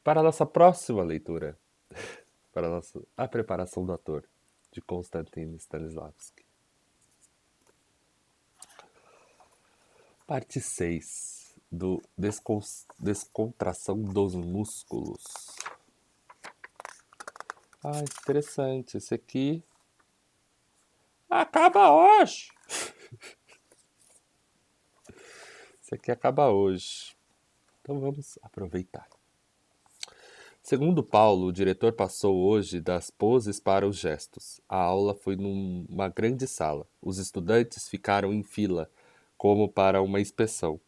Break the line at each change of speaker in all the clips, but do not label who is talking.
Para a nossa próxima leitura, para a preparação do ator, de Konstantin Stanislavski. Parte 6 do Descontração dos Músculos. Ah, interessante. Esse aqui acaba hoje. Esse aqui acaba hoje. Então vamos aproveitar. Segundo Paulo, o diretor passou hoje das poses para os gestos. A aula foi numa grande sala. Os estudantes ficaram em fila, como para uma inspeção.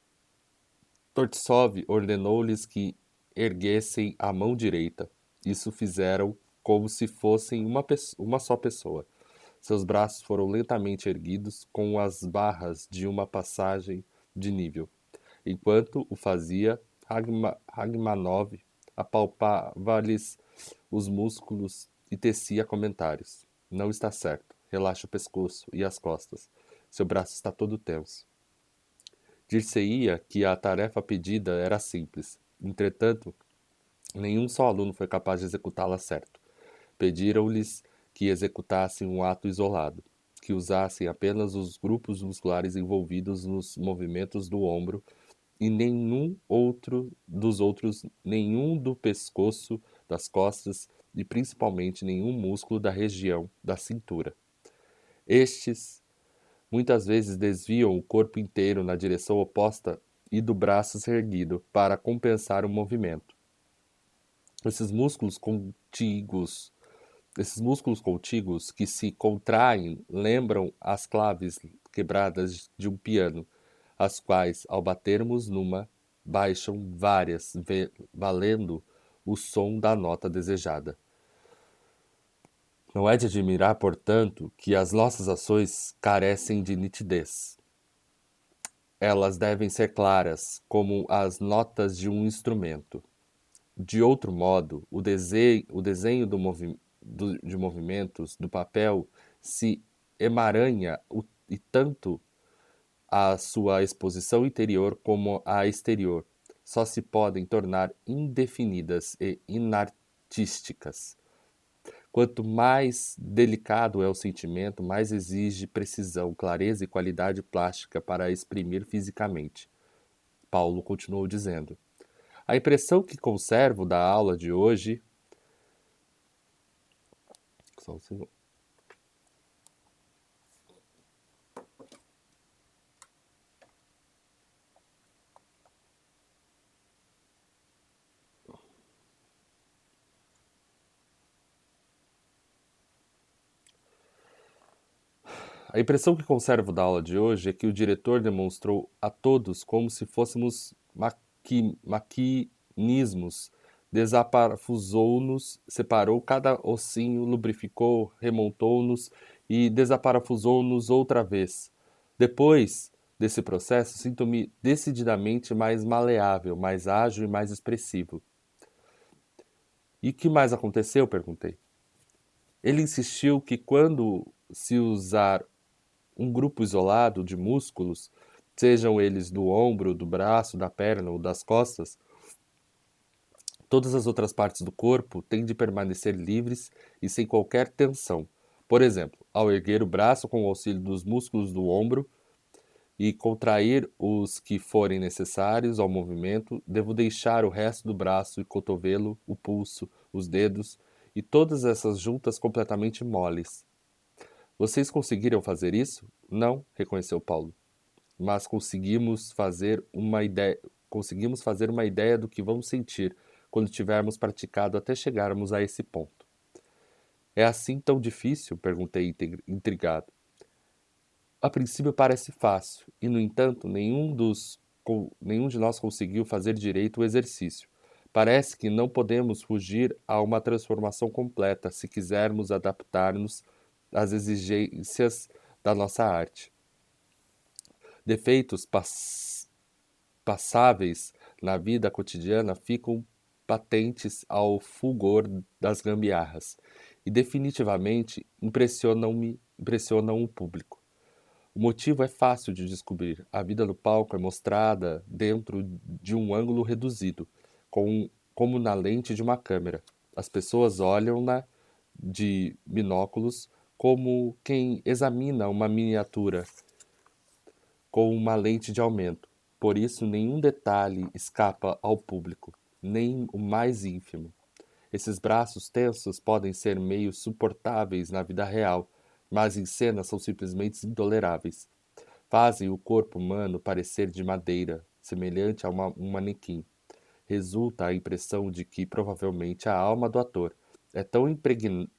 Tortsov ordenou-lhes que erguessem a mão direita. Isso fizeram como se fossem uma só pessoa. Seus braços foram lentamente erguidos com as barras de uma passagem de nível. Enquanto o fazia, Ragmanov apalpava-lhes os músculos e tecia comentários. Não está certo. Relaxa o pescoço e as costas. Seu braço está todo tenso. Dir-se-ia que a tarefa pedida era simples. Entretanto, nenhum só aluno foi capaz de executá-la certo. Pediram-lhes que executassem um ato isolado, que usassem apenas os grupos musculares envolvidos nos movimentos do ombro e nenhum outro dos outros, nenhum do pescoço, das costas e principalmente nenhum músculo da região da cintura. Estes muitas vezes desviam o corpo inteiro na direção oposta e do braço erguido para compensar o movimento. Esses músculos contíguos que se contraem lembram as claves quebradas de um piano, as quais, ao batermos numa, baixam várias, valendo o som da nota desejada. Não é de admirar, portanto, que as nossas ações carecem de nitidez. Elas devem ser claras, como as notas de um instrumento. De outro modo, o desenho de movimentos do papel se emaranha e tanto a sua exposição interior como a exterior só se podem tornar indefinidas e inartísticas. Quanto mais delicado é o sentimento, mais exige precisão, clareza e qualidade plástica para exprimir fisicamente. Paulo continuou dizendo. A impressão que conservo da aula de hoje. Só um segundo. A impressão que conservo da aula de hoje é que o diretor demonstrou a todos como se fôssemos maquinismos, desaparafusou-nos, separou cada ossinho, lubrificou, remontou-nos e desaparafusou-nos outra vez. Depois desse processo, sinto-me decididamente mais maleável, mais ágil e mais expressivo. E o que mais aconteceu? Perguntei. Ele insistiu que quando se usar um grupo isolado de músculos, sejam eles do ombro, do braço, da perna ou das costas, todas as outras partes do corpo têm de permanecer livres e sem qualquer tensão. Por exemplo, ao erguer o braço com o auxílio dos músculos do ombro e contrair os que forem necessários ao movimento, devo deixar o resto do braço e cotovelo, o pulso, os dedos e todas essas juntas completamente moles. Vocês conseguiram fazer isso? Não, reconheceu Paulo. Mas conseguimos fazer uma ideia do que vamos sentir quando tivermos praticado até chegarmos a esse ponto. É assim tão difícil? Perguntei intrigado. A princípio parece fácil, e no entanto nenhum de nós conseguiu fazer direito o exercício. Parece que não podemos fugir a uma transformação completa se quisermos adaptar-nos às exigências da nossa arte. Defeitos passáveis na vida cotidiana ficam patentes ao fulgor das gambiarras e definitivamente impressionam o público. O motivo é fácil de descobrir. A vida no palco é mostrada dentro de um ângulo reduzido, com como na lente de uma câmera. As pessoas olham-na de binóculos como quem examina uma miniatura com uma lente de aumento. Por isso, nenhum detalhe escapa ao público, nem o mais ínfimo. Esses braços tensos podem ser meio suportáveis na vida real, mas em cena são simplesmente intoleráveis. Fazem o corpo humano parecer de madeira, semelhante a um manequim. Resulta a impressão de que provavelmente a alma do ator é tão impregnada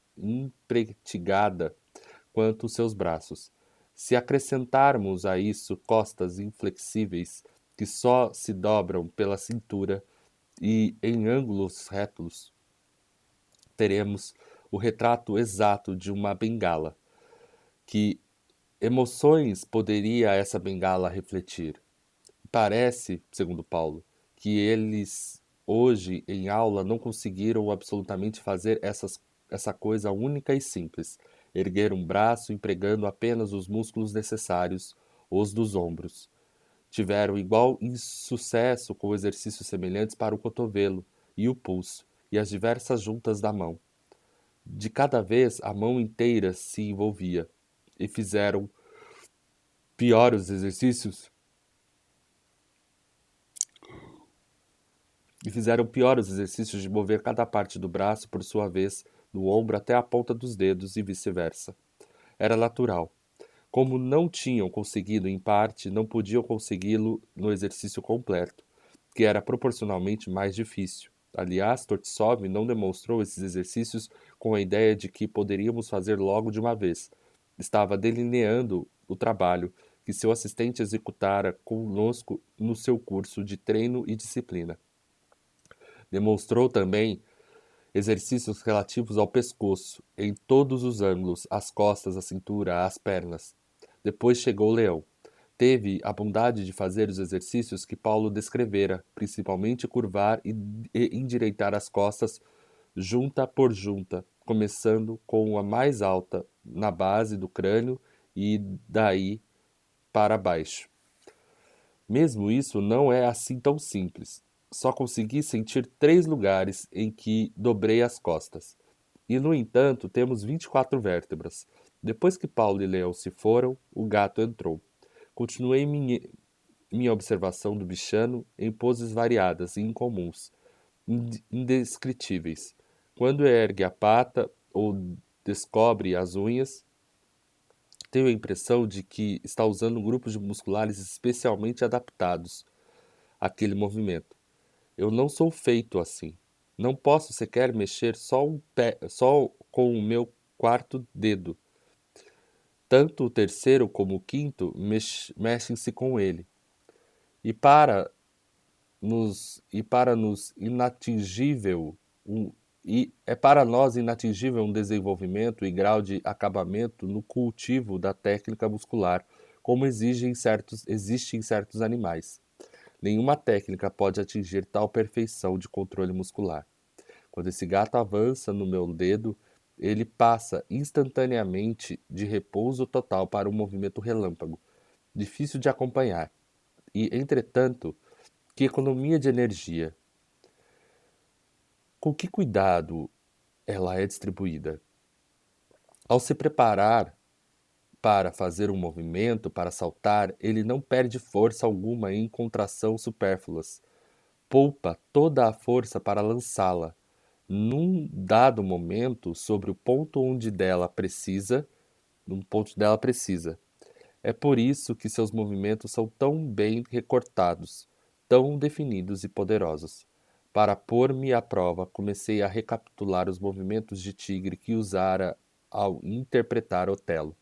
quanto os seus braços. Se acrescentarmos a isso costas inflexíveis que só se dobram pela cintura e em ângulos retos, teremos o retrato exato de uma bengala. Que emoções poderia essa bengala refletir? Parece, segundo Paulo, que eles hoje em aula não conseguiram absolutamente fazer essa coisa única e simples: erguer um braço empregando apenas os músculos necessários, os dos ombros. Tiveram igual insucesso com exercícios semelhantes para o cotovelo e o pulso e as diversas juntas da mão. De cada vez a mão inteira se envolvia e piores exercícios fizeram pior os exercícios de mover cada parte do braço por sua vez, do ombro até a ponta dos dedos e vice-versa. Era natural. Como não tinham conseguido em parte, não podiam consegui-lo no exercício completo, que era proporcionalmente mais difícil. Aliás, Tortsov não demonstrou esses exercícios com a ideia de que poderíamos fazer logo de uma vez. Estava delineando o trabalho que seu assistente executara conosco no seu curso de treino e disciplina. Demonstrou também exercícios relativos ao pescoço, em todos os ângulos, as costas, a cintura, as pernas. Depois chegou o leão. Teve a bondade de fazer os exercícios que Paulo descrevera, principalmente curvar e endireitar as costas junta por junta, começando com a mais alta, na base do crânio e daí para baixo. Mesmo isso não é assim tão simples. Só consegui sentir 3 lugares em que dobrei as costas. E, no entanto, temos 24 vértebras. Depois que Paulo e Leão se foram, o gato entrou. Continuei minha observação do bichano em poses variadas e incomuns, indescritíveis. Quando ergue a pata ou descobre as unhas, tenho a impressão de que está usando grupos musculares especialmente adaptados àquele movimento. Eu não sou feito assim. Não posso sequer mexer só com o meu quarto dedo. Tanto o terceiro como o quinto mexem-se com ele. E para nos inatingível e é para nós inatingível um desenvolvimento e grau de acabamento no cultivo da técnica muscular, como existe em certos animais. Nenhuma técnica pode atingir tal perfeição de controle muscular. Quando esse gato avança no meu dedo, ele passa instantaneamente de repouso total para um movimento relâmpago, difícil de acompanhar. E, entretanto, que economia de energia! Com que cuidado ela é distribuída? Ao se preparar para fazer um movimento, para saltar, ele não perde força alguma em contração supérfluas. Poupa toda a força para lançá-la, num dado momento, sobre o ponto onde dela precisa, num ponto dela precisa. É por isso que seus movimentos são tão bem recortados, tão definidos e poderosos. Para pôr-me à prova, comecei a recapitular os movimentos de tigre que usara ao interpretar Otelo.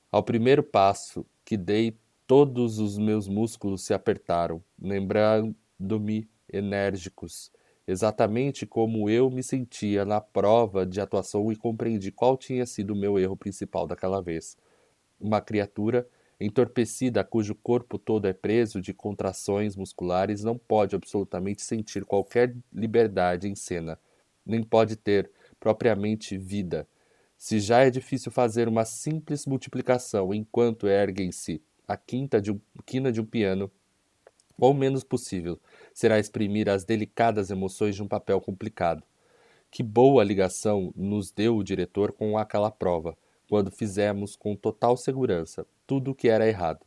Ao primeiro passo que dei, todos os meus músculos se apertaram, lembrando-me enérgicos, exatamente como eu me sentia na prova de atuação, e compreendi qual tinha sido o meu erro principal daquela vez. Uma criatura entorpecida cujo corpo todo é preso de contrações musculares não pode absolutamente sentir qualquer liberdade em cena, nem pode ter propriamente vida. Se já é difícil fazer uma simples multiplicação enquanto erguem-se a quina de um piano, ou menos possível será exprimir as delicadas emoções de um papel complicado. Que boa ligação nos deu o diretor com aquela prova, quando fizemos com total segurança tudo o que era errado.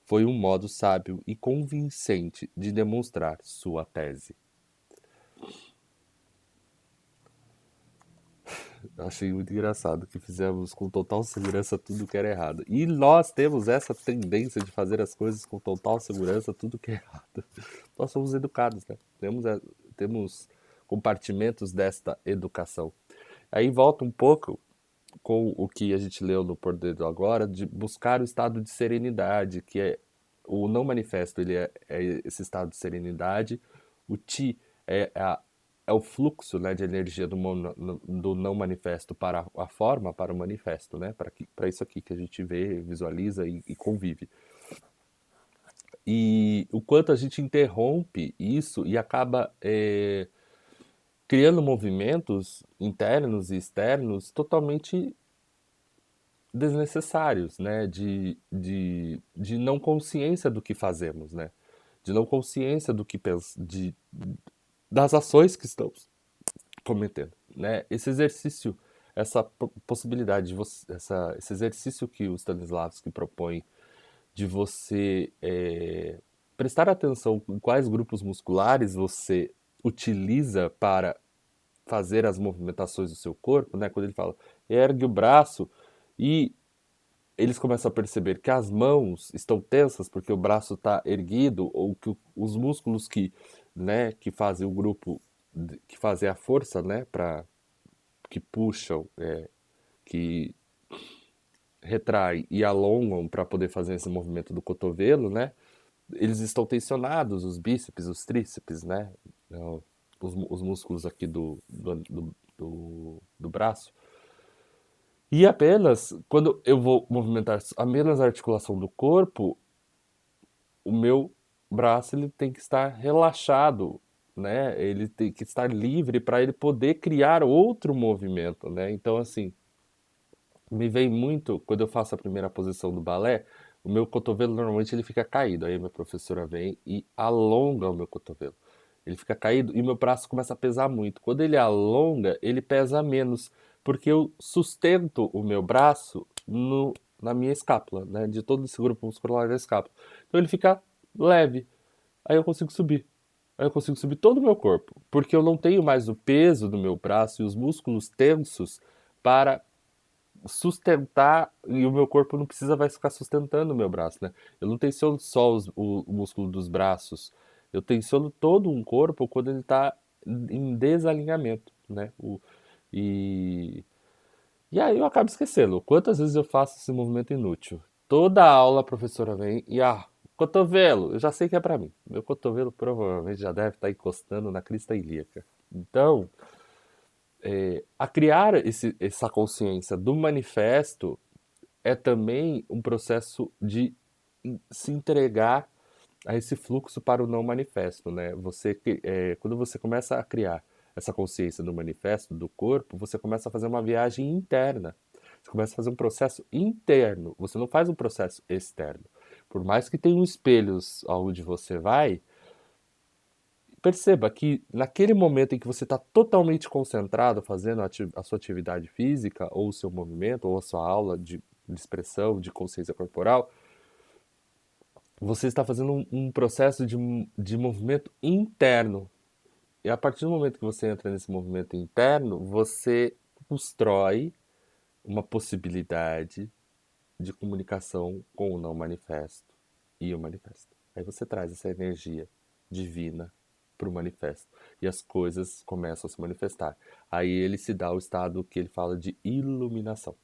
Foi um modo sábio e convincente de demonstrar sua tese. Achei muito engraçado que fizemos com total segurança tudo que era errado. E nós temos essa tendência de fazer as coisas com total segurança tudo que é errado. Nós somos educados, né? Temos compartimentos desta educação. Aí volta um pouco com o que a gente leu no Poder do Agora, de buscar o estado de serenidade, que é o não manifesto, ele é esse estado de serenidade, o Ti é o fluxo, né, de energia do não manifesto para a forma, para o manifesto, né, para isso aqui que a gente vê, visualiza e convive. E o quanto a gente interrompe isso e acaba criando movimentos internos e externos totalmente desnecessários, né? De não consciência do que fazemos, né? De não consciência do que das ações que estamos cometendo, né? Esse exercício, essa possibilidade de você, esse exercício que o Stanislavski propõe de você prestar atenção em quais grupos musculares você utiliza para fazer as movimentações do seu corpo, né? Quando ele fala ergue o braço e eles começam a perceber que as mãos estão tensas porque o braço está erguido ou que os músculos né, que fazem o grupo, que fazem a força, né, que puxam, que retraem e alongam para poder fazer esse movimento do cotovelo, né, eles estão tensionados, os bíceps, os tríceps, né, os músculos aqui do braço. E apenas, quando eu vou movimentar apenas a articulação do corpo, o meu braço ele tem que estar relaxado, né? Ele tem que estar livre para ele poder criar outro movimento, né? Então, assim, me vem muito, quando eu faço a primeira posição do balé, o meu cotovelo normalmente ele fica caído. Aí a minha professora vem e alonga o meu cotovelo. Ele fica caído e meu braço começa a pesar muito. Quando ele alonga, ele pesa menos, porque eu sustento o meu braço na minha escápula, né? De todo esse grupo muscular da escápula. Então ele fica leve. Aí eu consigo subir. Aí eu consigo subir todo o meu corpo, porque eu não tenho mais o peso do meu braço e os músculos tensos para sustentar, e o meu corpo não precisa mais ficar sustentando o meu braço, né? Eu não tensiono só o músculo dos braços, eu tensiono todo um corpo quando ele está em desalinhamento, né? E, e aí eu acabo esquecendo. Quantas vezes eu faço esse movimento inútil? Toda aula a professora vem e, cotovelo, eu já sei que é para mim. Meu cotovelo provavelmente já deve estar encostando na crista ilíaca. Então, a criar essa consciência do manifesto é também um processo de se entregar a esse fluxo para o não manifesto, né? Quando você começa a criar essa consciência do manifesto do corpo, você começa a fazer uma viagem interna. Você começa a fazer um processo interno. Você não faz um processo externo. Por mais que tenham espelhos aonde você vai, perceba que naquele momento em que você está totalmente concentrado fazendo a sua atividade física, ou o seu movimento, ou a sua aula de expressão, de consciência corporal, você está fazendo um processo de movimento interno. E a partir do momento que você entra nesse movimento interno, você constrói uma possibilidade de comunicação com o não manifesto e o manifesto. Aí você traz essa energia divina para o manifesto e as coisas começam a se manifestar. Aí ele se dá o estado que ele fala de iluminação,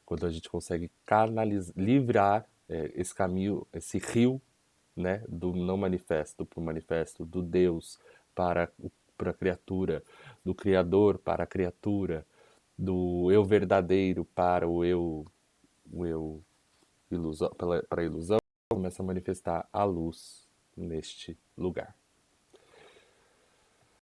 quando a gente consegue canalizar, livrar esse caminho, esse rio, né, do não manifesto para o manifesto, do Deus para a criatura, do Criador para a criatura, do eu verdadeiro para o eu ilusão, para a ilusão, começa a manifestar a luz neste lugar.